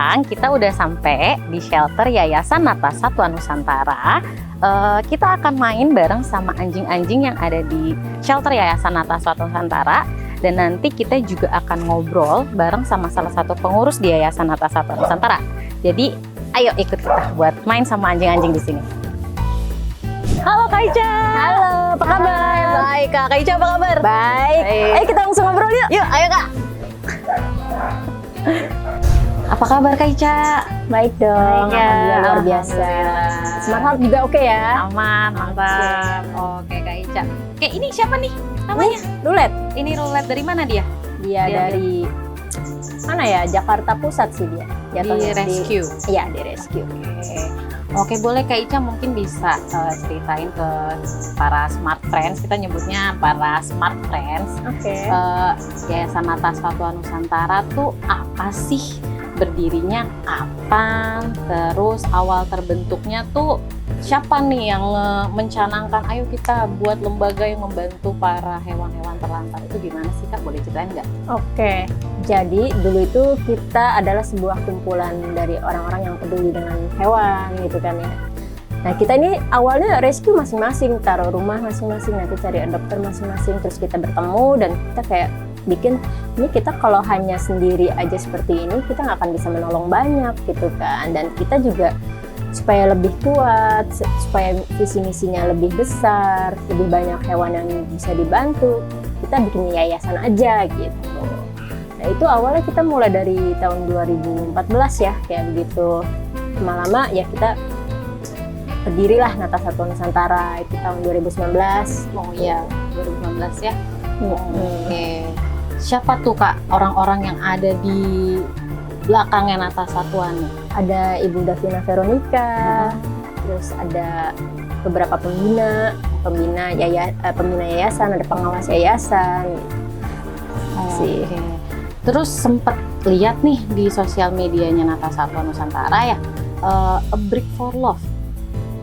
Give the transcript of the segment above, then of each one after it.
sekarang kita udah sampai di shelter Yayasan Nata Satwa Nusantara. Kita akan main bareng sama anjing-anjing yang ada di shelter Yayasan Nata Satwa Nusantara. Dan nanti kita juga akan ngobrol bareng sama salah satu pengurus di Yayasan Nata Satwa Nusantara. Jadi ayo ikut kita buat main sama anjing-anjing di sini. Halo Kak Ica. Halo, apa kabar? Baik Kak. Kak Ica apa kabar? Baik. Ayo kita langsung ngobrol yuk. Yuk, ayo Kak. Apa kabar Kak Ica? Baik dong. Baik, ya. Alhamdulillah, luar biasa. Alhamdulillah. Smart Heart juga oke ya? Aman, mantap. Oke Kak Ica. Oke, ini siapa nih namanya? Rulet. Ini Rulet dari mana dia? Dia dari mana ya? Jakarta Pusat sih dia. Di Jatuhnya rescue. Iya, di rescue. Oke, boleh Kak Ica mungkin bisa ceritain ke para smart friends, kita nyebutnya para smart friends. Oke. Yayasan Nata Satwa Nusantara tuh apa sih? Berdirinya kapan? Terus awal terbentuknya tuh siapa nih yang mencanangkan ayo kita buat lembaga yang membantu para hewan-hewan terlantar, itu gimana sih Kak? Boleh ceritain nggak? Oke. Jadi dulu itu kita adalah sebuah kumpulan dari orang-orang yang peduli dengan hewan gitu kan ya. Nah kita ini awalnya rescue masing-masing, taruh rumah masing-masing, nanti cari dokter masing-masing, terus kita bertemu dan kita kayak bikin, ini kita kalau hanya sendiri aja seperti ini kita nggak akan bisa menolong banyak gitu kan. Dan kita juga supaya lebih kuat, supaya visi misinya lebih besar, lebih banyak hewan yang bisa dibantu, kita bikin yayasan aja gitu. Nah itu awalnya kita mulai dari tahun 2014 ya, kayak begitu. Lama-lama ya kita berdirilah Nata Satwa Nusantara itu tahun 2019. Oh iya, 2019 ya. Oke. Siapa tuh Kak orang-orang yang ada di belakangnya Nata Satwa nih? Ada Ibu Davina Veronica, terus ada beberapa pembina yayasan, ada pengawas yayasan. Sih. Oke. Terus sempet lihat nih di sosial medianya Nata Satwa Nusantara ya, A Brick for Love.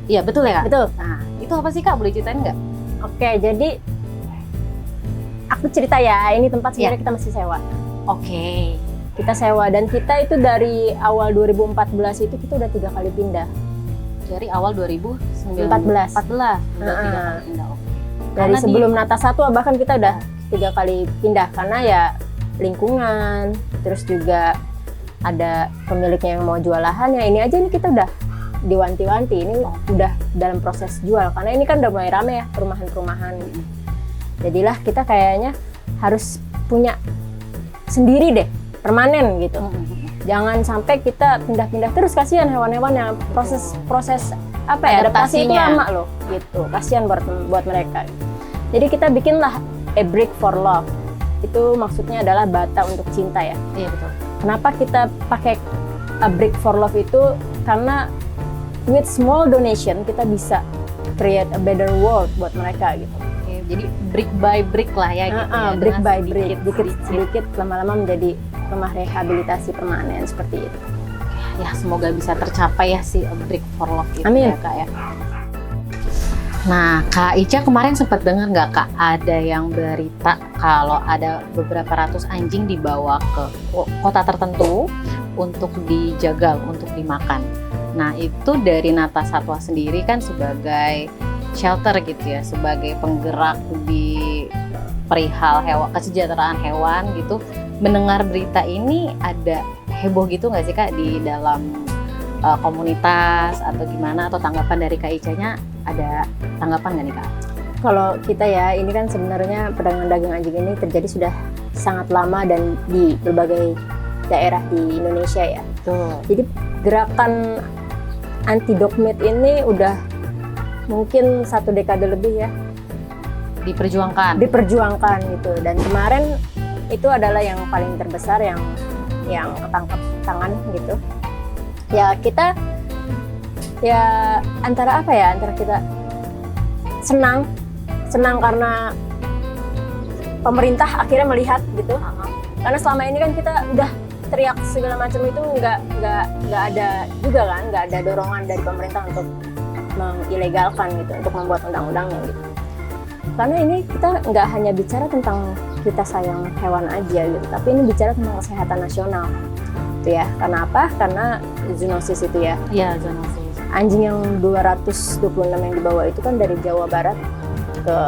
Iya betul ya Kak? Betul. Nah itu apa sih Kak? Boleh ceritain nggak? Oke, jadi aku cerita ya, ini tempat sebenarnya kita masih sewa. Oke. Kita sewa dan kita itu dari awal 2014 itu kita udah 3 kali pindah. Dari awal 2014. Udah 3 kali pindah. Oke. Dari Karena sebelum Nata Satwa bahkan kita udah 3 kali pindah karena ya lingkungan, terus juga ada pemiliknya yang mau jual lahan, ya ini aja nih kita udah diwanti-wanti, ini udah dalam proses jual karena ini kan udah mulai rame ya perumahan-perumahan. Jadilah kita kayaknya harus punya sendiri deh, permanen gitu. Jangan sampai kita pindah-pindah terus, kasihan hewan-hewan yang proses apa ya adaptasi itu lama loh gitu, kasihan buat mereka. Jadi kita bikinlah A Brick for Love. Itu maksudnya adalah bata untuk cinta ya. Iya betul. Kenapa kita pakai A Brick for Love itu? Karena with small donation kita bisa create a better world buat mereka gitu. Oke, jadi brick by brick lah ya gitu ya. Brick by brick, sedikit lama-lama menjadi rumah rehabilitasi permanen seperti itu. Ya semoga bisa tercapai ya si A Brick for Love itu. Amin. Ya Kak ya. Nah Kak Ica kemarin sempat dengar nggak Kak ada yang berita kalau ada beberapa ratus anjing dibawa ke kota tertentu untuk dijagal, untuk dimakan. Nah itu dari Nata Satwa sendiri kan sebagai shelter gitu ya, sebagai penggerak di perihal hewan, kesejahteraan hewan gitu, mendengar berita ini ada heboh gitu nggak sih Kak di dalam komunitas atau gimana, atau tanggapan dari Kak Ica-nya ada tanggapan nggak nih Kak? Kalau kita ya, ini kan sebenarnya perdagangan daging anjing ini terjadi sudah sangat lama dan di berbagai daerah di Indonesia ya. Tuh. Jadi gerakan anti dog meat ini udah mungkin 1 dekade lebih ya Diperjuangkan gitu. Dan kemarin itu adalah yang paling terbesar yang ketangkep tangan gitu. Ya kita ya antara kita senang karena pemerintah akhirnya melihat gitu. Karena selama ini kan kita udah teriak segala macam itu nggak ada juga kan, nggak ada dorongan dari pemerintah untuk mengilegalkan gitu, untuk membuat undang-undangnya gitu. Karena ini kita nggak hanya bicara tentang kita sayang hewan aja gitu, tapi ini bicara tentang kesehatan nasional. gitu ya. Karena apa? Karena zoonosis itu ya. Iya, zoonosis. Anjing yang 226 yang dibawa itu kan dari Jawa Barat ke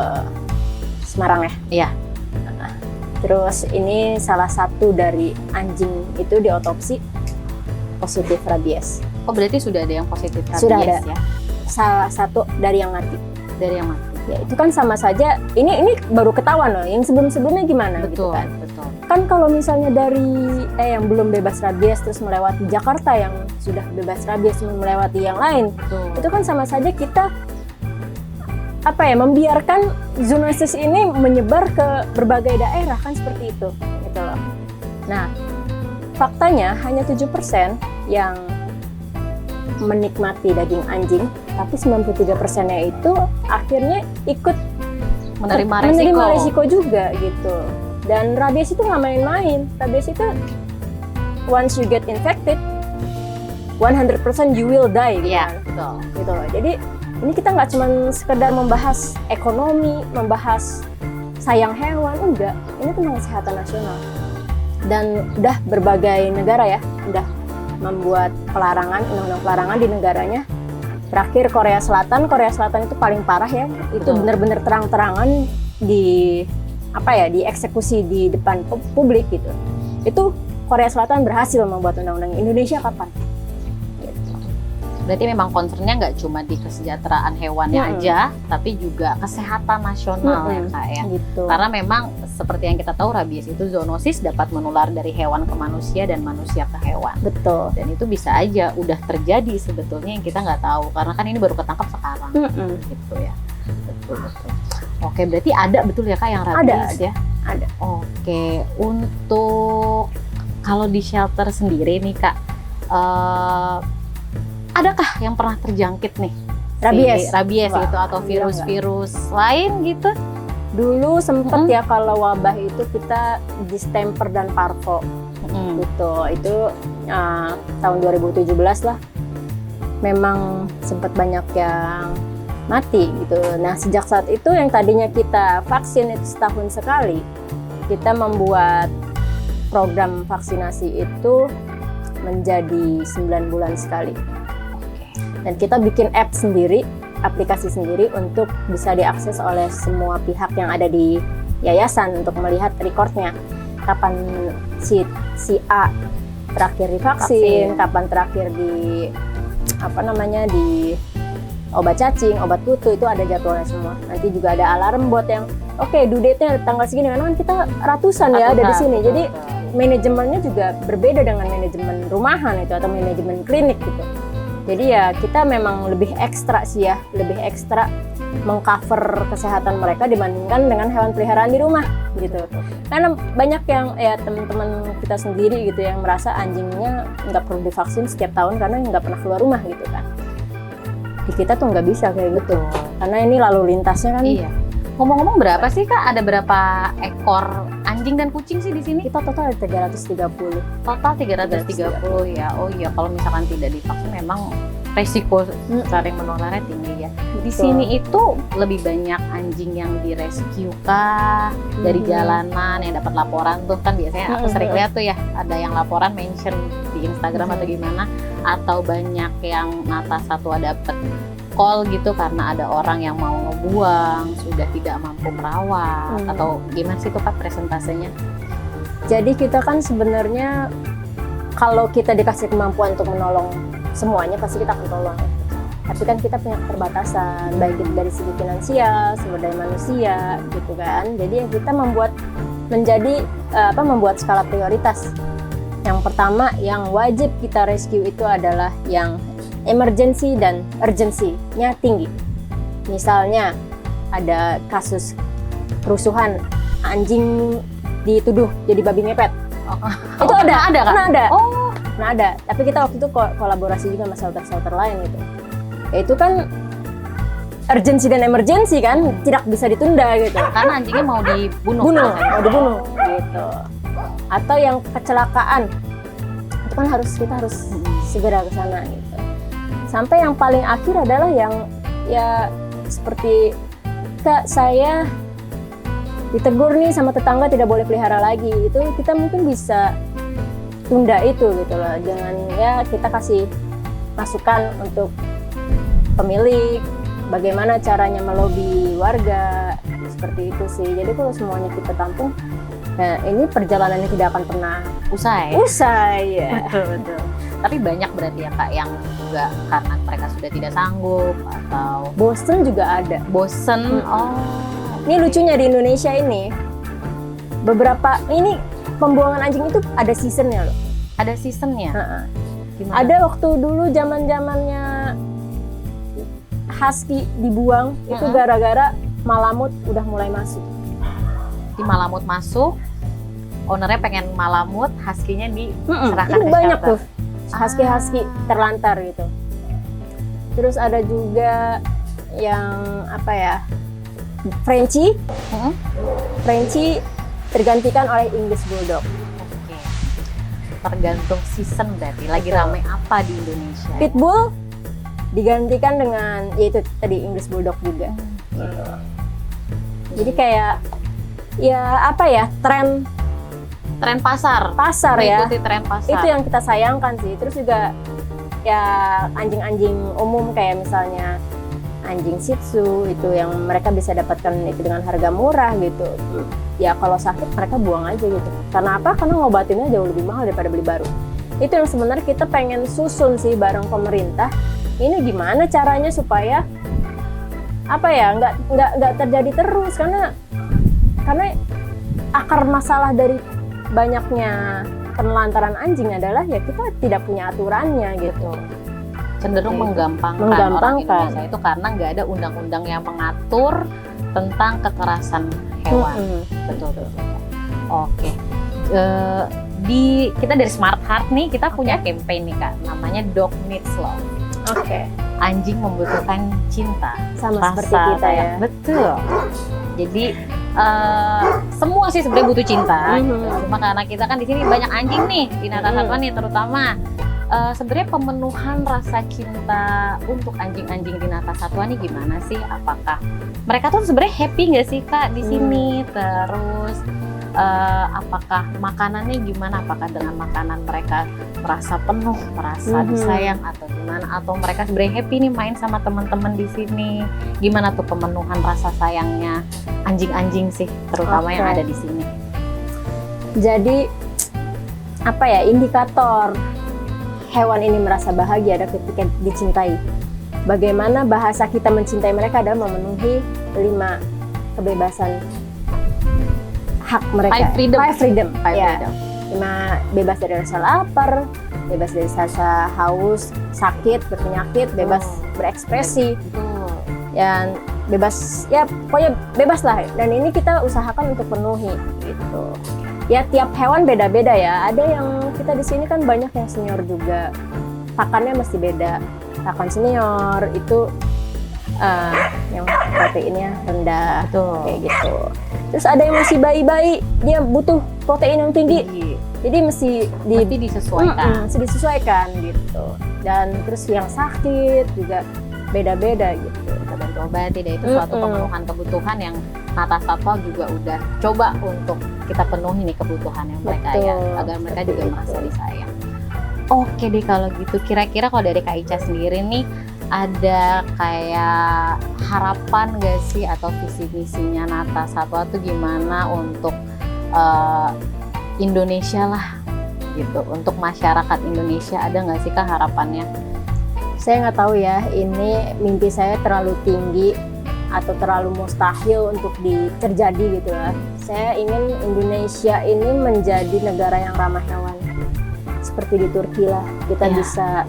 Semarang ya. Iya. Terus ini salah satu dari anjing itu diotopsi positif rabies. Oh, berarti sudah ada yang positif rabies Sudah ada. ya? Salah satu dari yang mati. Dari yang mati. Ya itu kan sama saja. Ini baru ketahuan loh. Yang sebelum-sebelumnya gimana gitu Betul, kan? betul. Kan kalau misalnya dari yang belum bebas rabies terus melewati Jakarta yang sudah bebas rabies melewati yang lain, Betul. itu kan sama saja kita membiarkan zoonosis ini menyebar ke berbagai daerah kan seperti itu gitu loh. Nah, faktanya hanya 7% yang menikmati daging anjing, tapi 93%-nya itu akhirnya ikut Menerima resiko juga gitu. Dan rabies itu nggak main-main. Rabies itu once you get infected, 100% you will die gitu. Iya, kan. betul. Gitu loh. Jadi ini kita nggak cuma sekedar membahas ekonomi, membahas sayang hewan, enggak. Ini tentang kesehatan nasional. Dan udah berbagai negara ya, udah membuat pelarangan, undang-undang pelarangan di negaranya. Terakhir Korea Selatan itu paling parah ya. Itu Betul. benar-benar terang-terangan dieksekusi di depan publik gitu. Itu Korea Selatan berhasil membuat undang-undang. Indonesia kapan? Berarti memang concernnya nggak cuma di kesejahteraan hewannya aja, tapi juga kesehatan nasional ya Kak ya. Gitu. Karena memang seperti yang kita tahu rabies itu zoonosis dapat menular dari hewan ke manusia dan manusia ke hewan. Betul. Dan itu bisa aja udah terjadi sebetulnya yang kita nggak tahu karena kan ini baru ketangkap sekarang gitu ya. Betul. Oke, berarti ada betul ya Kak yang rabies ya? Ada. Oke, untuk kalau di shelter sendiri nih Kak, adakah yang pernah terjangkit nih Rabies? Rabies Wah, gitu atau virus-virus lain gitu? Dulu sempet ya kalau wabah itu kita distemper dan parvo gitu. Itu tahun 2017 lah. Memang sempat banyak yang mati gitu. Nah sejak saat itu yang tadinya kita vaksin itu setahun sekali, kita membuat program vaksinasi itu menjadi 9 bulan sekali. Dan kita bikin app sendiri, aplikasi sendiri untuk bisa diakses oleh semua pihak yang ada di yayasan untuk melihat recordnya. Kapan si A terakhir divaksin, kapan terakhir di di obat cacing, obat kutu, itu ada jadwalnya semua. Nanti juga ada alarm buat yang due date-nya tanggal segini, karena kan kita ratusan ya ada di sini. Jadi manajemennya juga berbeda dengan manajemen rumahan itu atau manajemen klinik gitu. Jadi ya kita memang lebih ekstra mengcover kesehatan mereka dibandingkan dengan hewan peliharaan di rumah gitu. Karena banyak yang teman-teman kita sendiri gitu yang merasa anjingnya nggak perlu divaksin setiap tahun karena nggak pernah keluar rumah gitu kan. Di kita tuh nggak bisa kayak gitu. Karena ini lalu lintasnya kan. Iya. Ngomong-ngomong berapa sih Kak? Ada berapa ekor anjing dan kucing sih di sini? Kita total ada 330. Total 330 ya. Oh iya, kalau misalkan tidak divaksin memang resiko saring menularnya tinggi ya. Di sini itu lebih banyak anjing yang direscue kah dari jalanan yang dapat laporan tuh kan biasanya aku sering lihat tuh ya ada yang laporan mention di Instagram atau gimana, atau banyak yang Nata Satwa dapat call gitu karena ada orang yang mau ngebuang sudah tidak mampu merawat atau gimana sih tuh Kak presentasenya? Jadi kita kan sebenarnya kalau kita dikasih kemampuan untuk menolong semuanya pasti kita akan tolong. Tapi kan kita punya keterbatasan baik itu dari segi finansial, sumber daya manusia gitu kan. Jadi kita membuat skala prioritas. Yang pertama yang wajib kita rescue itu adalah yang emergency dan urgency-nya tinggi. Misalnya ada kasus kerusuhan, anjing dituduh jadi babi ngepet. Itu ada kan? Ada. Tapi kita waktu itu kolaborasi juga sama shelter-shelter lain gitu. Ya itu kan urgency dan emergency kan, tidak bisa ditunda gitu. Karena anjingnya mau dibunuh. Mau dibunuh gitu. Atau yang kecelakaan, itu kan kita harus segera ke sana gitu. Sampai yang paling akhir adalah yang ya seperti Kak saya ditegur nih sama tetangga tidak boleh pelihara lagi. Itu kita mungkin bisa tunda itu gitu loh, dengan ya kita kasih masukan untuk pemilik bagaimana caranya melobi warga seperti itu sih. Jadi kalau semuanya kita tampung, nah ini perjalanannya tidak akan pernah Usai. ya. Betul. Tapi banyak berarti ya Kak yang juga karena mereka sudah tidak sanggup atau Bosen juga ada. bosen. Oh. Ini lucunya di Indonesia ini beberapa ini pembuangan anjing itu ada seasonnya loh. Ada seasonnya. Heeh. Gimana? Ada waktu dulu zaman-zamannya husky dibuang itu gara-gara malamut udah mulai masuk. Di Malamut masuk, ownernya pengen Malamut, husky-nya diserahkan Itu ke banyak shelter. tuh husky terlantar gitu. Terus ada juga yang apa ya, Frenchie. Mm-mm. Frenchie tergantikan oleh English Bulldog. Oke. Tergantung season berarti. Lagi Betul. rame apa di Indonesia? Pitbull digantikan dengan yaitu tadi English Bulldog juga. Gitu. Jadi kayak ya apa ya, tren Tren pasar ya. mengikuti tren pasar. Itu yang kita sayangkan sih. Terus juga ya anjing-anjing umum kayak misalnya anjing Shih Tzu itu yang mereka bisa dapatkan itu dengan harga murah gitu. Ya kalau sakit mereka buang aja gitu. Karena apa? Karena ngobatinnya jauh lebih mahal daripada beli baru. Itu yang sebenarnya kita pengen susun sih bareng pemerintah. Ini gimana caranya supaya apa ya, nggak terjadi terus, karena akar masalah dari banyaknya penelantaran anjing adalah ya kita tidak punya aturannya gitu. Cenderung Oke. menggampangkan orang Menggampangkan. Indonesia itu karena nggak ada undang-undang yang mengatur tentang kekerasan hewan. Betul. Oke. Kita dari Smart Heart nih, kita punya campaign nih Kak, namanya Dog Needs Love. Oke. Anjing membutuhkan cinta. Sama seperti Rasa kita ya. sayang. Betul. Jadi semua sih sebenarnya butuh cinta. Cuma karena kita kan di sini banyak anjing nih di Nata Satwa nih terutama. Sebenarnya pemenuhan rasa cinta untuk anjing-anjing di Nata Satwa nih gimana sih? Apakah mereka tuh sebenarnya happy nggak sih Kak di sini? Terus apakah makanannya gimana? Apakah dengan makanan mereka merasa penuh, merasa disayang atau gimana? Atau mereka sebenarnya happy nih main sama teman-teman di sini? Gimana tuh pemenuhan rasa sayangnya anjing-anjing sih, terutama yang ada di sini? Jadi apa ya, indikator hewan ini merasa bahagia ada ketika dicintai. Bagaimana bahasa kita mencintai mereka adalah memenuhi 5 kebebasan hak mereka. Five freedom. Ya. 5 bebas dari rasa lapar, bebas dari rasa haus, sakit, berpenyakit, bebas berekspresi, dan bebas ya pokoknya bebas lah. Dan ini kita usahakan untuk penuhi gitu. Ya tiap hewan beda-beda ya. Ada yang kita di sini kan banyak yang senior juga. Pakannya mesti beda. Pakan senior itu yang proteinnya rendah, kayak gitu. Terus ada yang masih bayi-bayi, dia butuh protein yang tinggi. Jadi mesti disesuaikan gitu. Dan terus yang sakit juga beda-beda gitu. Kita bantu obati, dan itu suatu pemenuhan kebutuhan yang Nata Satwa juga udah coba untuk kita penuhi nih kebutuhannya mereka ya, agar mereka juga merasa disayang. Oke deh kalau gitu, kira-kira kalau dari Kak Ica sendiri nih ada kayak harapan gak sih atau visi misinya Nata Satwa tuh gimana untuk Indonesia lah gitu, untuk masyarakat Indonesia, ada nggak sih Kak harapannya? Saya nggak tahu ya, ini mimpi saya terlalu tinggi atau terlalu mustahil untuk terjadi gitu lah. Saya ingin Indonesia ini menjadi negara yang ramah hewan. Seperti di Turki lah, kita bisa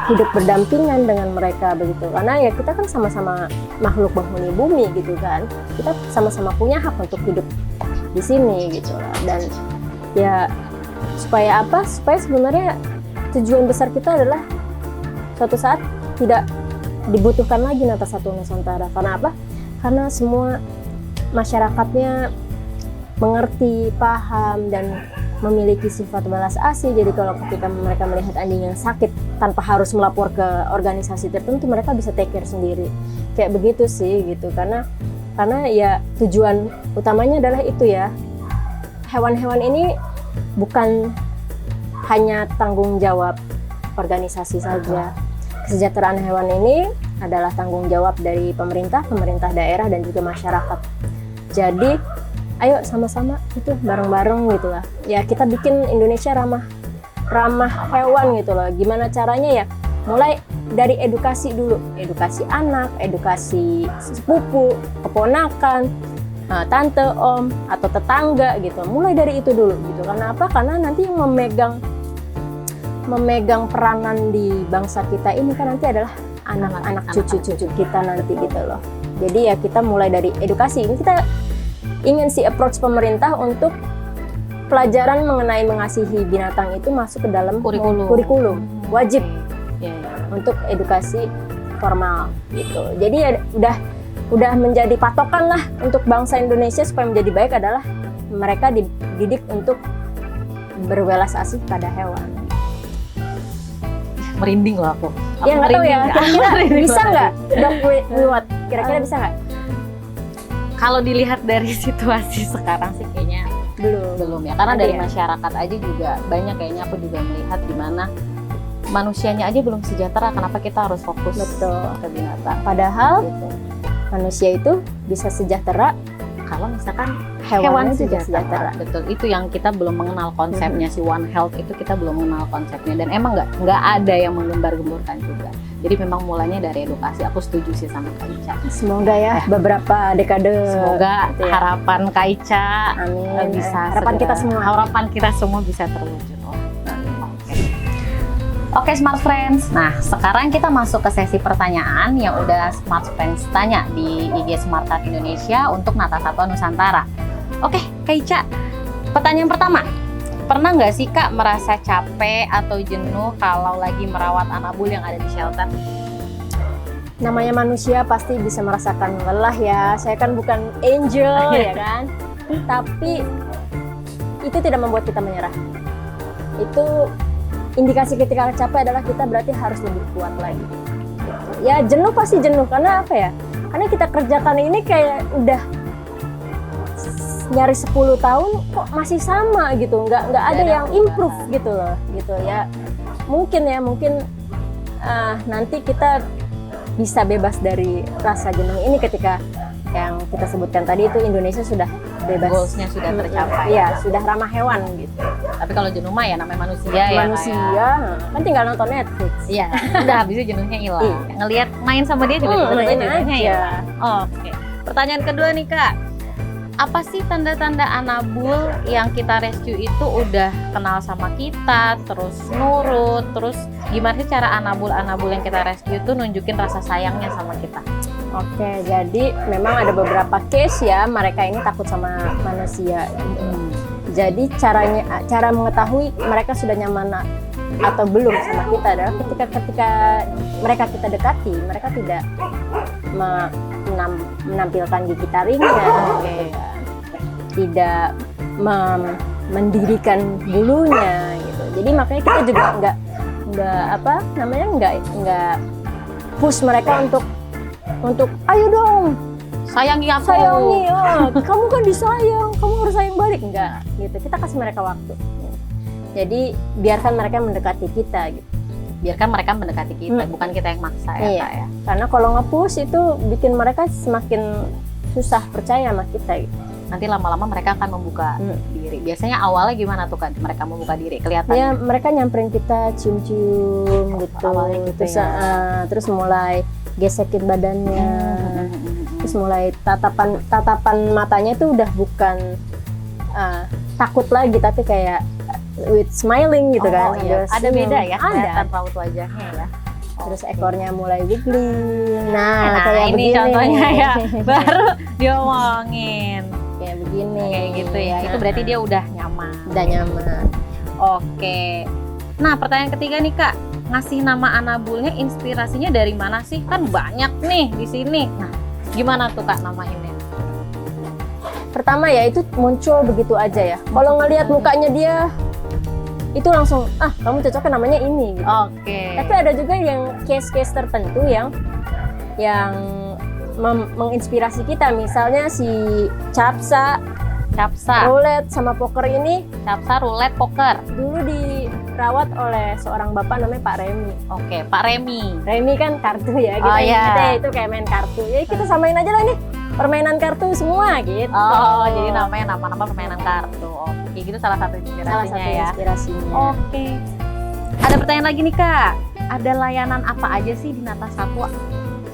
hidup berdampingan dengan mereka begitu. Karena ya kita kan sama-sama makhluk penghuni bumi gitu kan. Kita sama-sama punya hak untuk hidup di sini gitu lah. Dan ya supaya apa? Supaya sebenarnya tujuan besar kita adalah suatu saat tidak dibutuhkan lagi Nata Satwa Nusantara. Karena apa? Karena semua masyarakatnya mengerti, paham, dan memiliki sifat balas asih. Jadi kalau ketika mereka melihat anjing yang sakit tanpa harus melapor ke organisasi tertentu, mereka bisa take care sendiri. Kayak begitu sih gitu. Karena ya tujuan utamanya adalah itu ya. Hewan-hewan ini bukan hanya tanggung jawab organisasi saja. Kesejahteraan hewan ini adalah tanggung jawab dari pemerintah daerah dan juga masyarakat. Jadi ayo sama-sama itu bareng-bareng gitu lah. Ya kita bikin Indonesia ramah hewan gitu loh. Gimana caranya ya? Mulai dari edukasi dulu, edukasi anak, edukasi sepupu, keponakan, tante, om, atau tetangga gitu. Mulai dari itu dulu gitu. Karena apa? Karena nanti yang memegang peranan di bangsa kita ini kan nanti adalah anak-anak cucu-cucu kita nanti gitu loh. Jadi ya kita mulai dari edukasi. Ini kita ingin sih approach pemerintah untuk pelajaran mengenai mengasihi binatang itu masuk ke dalam kurikulum. Wajib untuk edukasi formal gitu. Jadi ya udah menjadi patokan lah untuk bangsa Indonesia supaya menjadi baik adalah mereka dididik untuk berwelas asih pada hewan. Merinding loh aku. Ya nggak tahu ya, kira-kira bisa nggak Dok Wiwat? Kira-kira bisa nggak? Kalau dilihat dari situasi sekarang sih kayaknya belum ya. Karena dari masyarakat aja juga banyak kayaknya aku juga melihat di mana manusianya aja belum sejahtera. Kenapa kita harus fokus ke binatang? Padahal manusia itu bisa sejahtera kalau misalkan hewan sejahtera. Betul, itu yang kita belum mengenal konsepnya. Si One Health itu kita belum mengenal konsepnya, dan emang nggak ada yang menggembar-gemborkan juga. Jadi memang mulanya dari edukasi. Aku setuju sih sama Kak Ica. Semoga ya beberapa dekade. Semoga gitu ya. Harapan Kak Ica bisa harapan kita semua bisa terwujud. Oke Smart Friends, nah sekarang kita masuk ke sesi pertanyaan yang udah Smart Friends tanya di IG Smart Art Indonesia untuk Nata Satwa Nusantara. Oke Kak Ica, pertanyaan pertama, pernah nggak sih Kak merasa capek atau jenuh kalau lagi merawat anabul yang ada di shelter? Namanya manusia pasti bisa merasakan lelah ya, saya kan bukan angel ya kan, tapi itu tidak membuat kita menyerah. Itu indikasi ketika capek adalah kita berarti harus lebih kuat lagi. Ya jenuh pasti jenuh, karena apa ya? Karena kita kerjakan ini kayak udah nyari 10 tahun kok masih sama gitu, nggak ada yang improve gitu loh, gitu ya. Mungkin nanti kita bisa bebas dari rasa jenuh ini ketika yang kita sebutkan tadi itu Indonesia sudah bebas, goalsnya sudah tercapai. Ya sudah ramah hewan gitu. Tapi kalau jenuh mah ya namanya manusia kan tinggal nonton Netflix. Iya, udah habis itu jenuhnya hilang. Ngelihat main sama dia juga jenuhnya hilang. Oke. Pertanyaan kedua nih Kak, apa sih tanda-tanda anabul yang kita rescue itu udah kenal sama kita, terus nurut, terus gimana sih cara anabul yang kita rescue itu nunjukin rasa sayangnya sama kita? Oke, jadi memang ada beberapa case ya, mereka ini takut sama manusia. Jadi cara mengetahui mereka sudah nyaman atau belum sama kita adalah ketika mereka kita dekati, mereka tidak menampilkan gigi taringnya, tidak mendirikan bulunya gitu. Jadi makanya kita juga nggak push mereka untuk ayo dong sayangi aku, kamu kan disayang, kamu harus sayang balik, enggak gitu. Kita kasih mereka waktu. Jadi biarkan mereka mendekati kita gitu. Biarkan mereka mendekati kita, bukan kita yang maksa ya Kak ya. Karena kalau nge-push itu bikin mereka semakin susah percaya sama kita gitu. Nanti lama-lama mereka akan membuka diri. Biasanya awalnya gimana tuh Kak mereka membuka diri? Kelihatannya ya mereka nyamperin kita cium-cium gitu. Awalnya gitu terus mulai gesekin badannya, terus mulai tatapan matanya itu udah bukan takut lagi, tapi kayak with smiling gitu kan. Iya. Ada beda ya, ada raut wajahnya ya. Terus ekornya mulai wiggling. Nah kayak ini begini contohnya ya, baru diomongin kayak begini, kayak gitu ya. Itu berarti dia udah nyaman. Oke. Nah pertanyaan ketiga nih Kak, ngasih nama anabulnya inspirasinya dari mana sih? Kan banyak nih di sini. Nah, gimana tuh Kak namainnya? Pertama ya itu muncul begitu aja ya. Kalau ngelihat mukanya dia itu langsung kamu cocoknya namanya ini gitu. Tapi ada juga yang case-case tertentu yang menginspirasi kita. Misalnya si Capsa, Capsa, Roulette sama Poker ini. Capsa, Roulette, Poker. Dulu di dirawat oleh seorang bapak namanya Pak Remi. Oke, Pak Remi. Remi kan kartu ya, kita Oh, iya. ingetnya itu kayak main kartu. Jadi kita samain aja lah nih, permainan kartu semua gitu. Oh, jadi namanya nama-nama permainan kartu. Oke, gitu salah satu salah inspirasinya satu ya. inspirasinya. Oke. Ada pertanyaan lagi nih Kak. Ada layanan apa aja sih di Nata Satwa?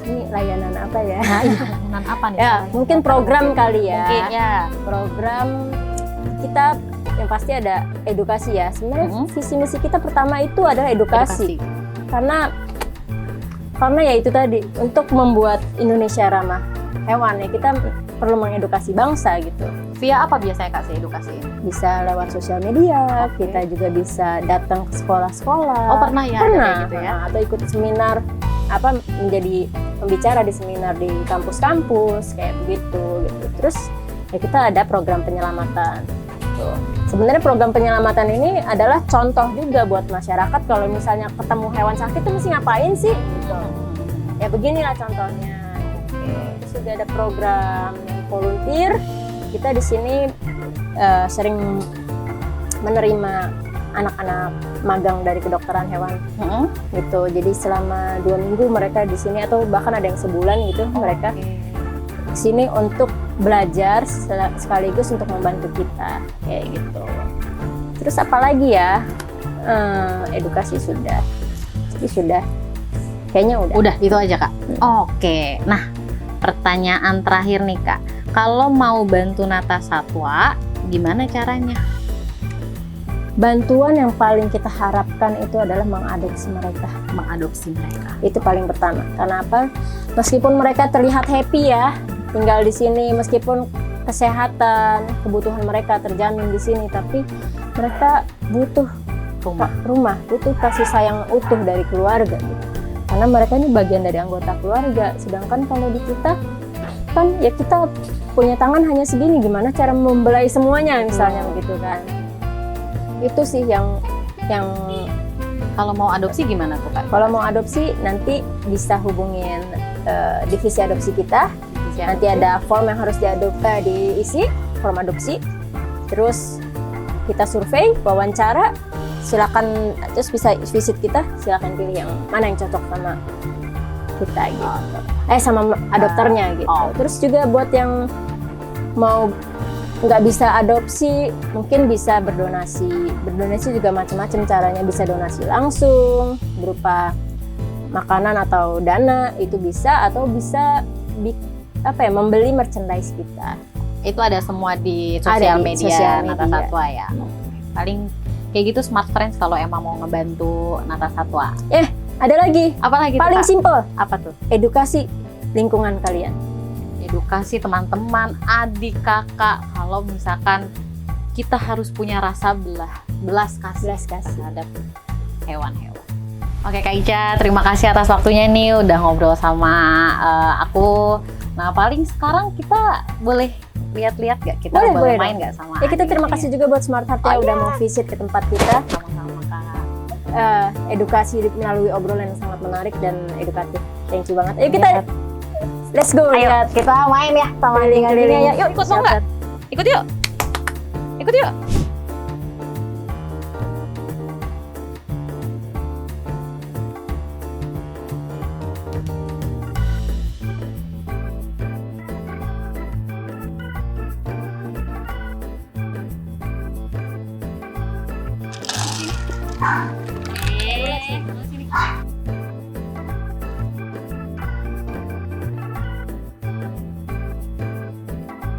Ini layanan apa ya? Nah, iya, layanan apa nih? Ya, mungkin program kali ya. Mungkin ya. Program kita yang pasti ada edukasi ya. Sebenarnya visi misi kita pertama itu adalah edukasi. Karena ya itu tadi, untuk membuat Indonesia ramah hewan ya, kita perlu mengedukasi bangsa gitu. Via apa biasanya Kak sih edukasi ini? Bisa lewat sosial media, Oke. kita juga bisa datang ke sekolah-sekolah. Oh, pernah ya? Ada Pernah, kayak gitu ya? atau ikut seminar, menjadi pembicara di seminar di kampus-kampus kayak begitu gitu. Terus ya kita ada program penyelamatan. Gitu. Sebenarnya program penyelamatan ini adalah contoh juga buat masyarakat kalau misalnya ketemu hewan sakit itu mesti ngapain sih? Gitu. Ya beginilah contohnya. Terus juga ada program yang volunteer. Kita di sini sering menerima anak-anak magang dari kedokteran hewan gitu. Jadi selama 2 minggu mereka di sini atau bahkan ada yang sebulan gitu mereka di sini untuk belajar sekaligus untuk membantu kita kayak gitu. Terus apa lagi ya? Edukasi sudah. Jadi sudah. Kayaknya udah. Udah, itu aja Kak. Oke. Nah, pertanyaan terakhir nih Kak. Kalau mau bantu Nata Satwa, gimana caranya? Bantuan yang paling kita harapkan itu adalah mengadopsi mereka. Mengadopsi mereka. Itu paling pertama. Karena apa? Meskipun mereka terlihat happy ya, tinggal di sini, meskipun kesehatan, kebutuhan mereka terjamin di sini, tapi mereka butuh rumah, butuh kasih sayang utuh dari keluarga gitu. Karena mereka ini bagian dari anggota keluarga. Sedangkan kalau di kita kan ya kita punya tangan hanya segini, gimana cara membelai semuanya misalnya begitu kan. Itu sih yang kalau mau adopsi gimana tuh Kak? kalau mau adopsi nanti bisa hubungin divisi adopsi kita. Nanti ada form yang harus diisi, form adopsi. Terus kita survei, wawancara, silakan, terus bisa visit kita, silakan pilih yang mana yang cocok sama kita gitu. Sama adopternya gitu. Terus juga buat yang mau nggak bisa adopsi, mungkin bisa berdonasi. Berdonasi juga macam-macam caranya, bisa donasi langsung berupa makanan atau dana, itu bisa, atau bisa membeli merchandise kita. Itu ada semua di sosial media Nata Satwa ya. Paling kayak gitu Smart Friends kalau emang mau ngebantu Nata Satwa. Ada lagi. Apa lagi? Paling simple. Apa tuh? Edukasi lingkungan kalian. Edukasi teman-teman, adik, kakak. Kalau misalkan kita harus punya rasa belas kasih terhadap hewan-hewan. Oke Kak Ica, terima kasih atas waktunya nih udah ngobrol sama aku. Nah paling sekarang kita boleh lihat-lihat gak? Kita boleh main gak sama ya, kita terima kasih juga buat Smart Heart ya udah mau visit ke tempat kita. Sama-sama Kak. Edukasi melalui obrolan yang sangat menarik dan edukatif. Thank you banget. Ayo kita let's go. Ayo kita main ya sama keliling-keliling ya. Yuk ikut dong nggak? Ikut yuk. Ikut yuk.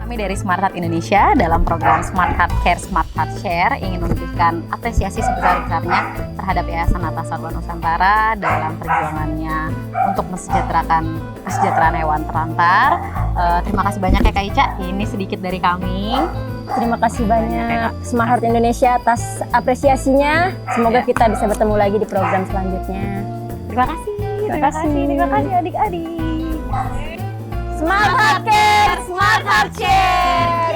Kami dari Smart Heart Indonesia dalam program Smart Heart Care, Smart Heart Share ingin memberikan apresiasi sebesar-besarnya terhadap Yayasan Nata Satwa Nusantara dalam perjuangannya untuk kesejahteraan hewan terlantar. Terima kasih banyak ya Kak Ica, ini sedikit dari kami. Terima kasih banyak Smart Heart Indonesia atas apresiasinya. Semoga kita bisa bertemu lagi di program selanjutnya. Terima kasih adik-adik. Smart Heart Care, Smart Heart Share.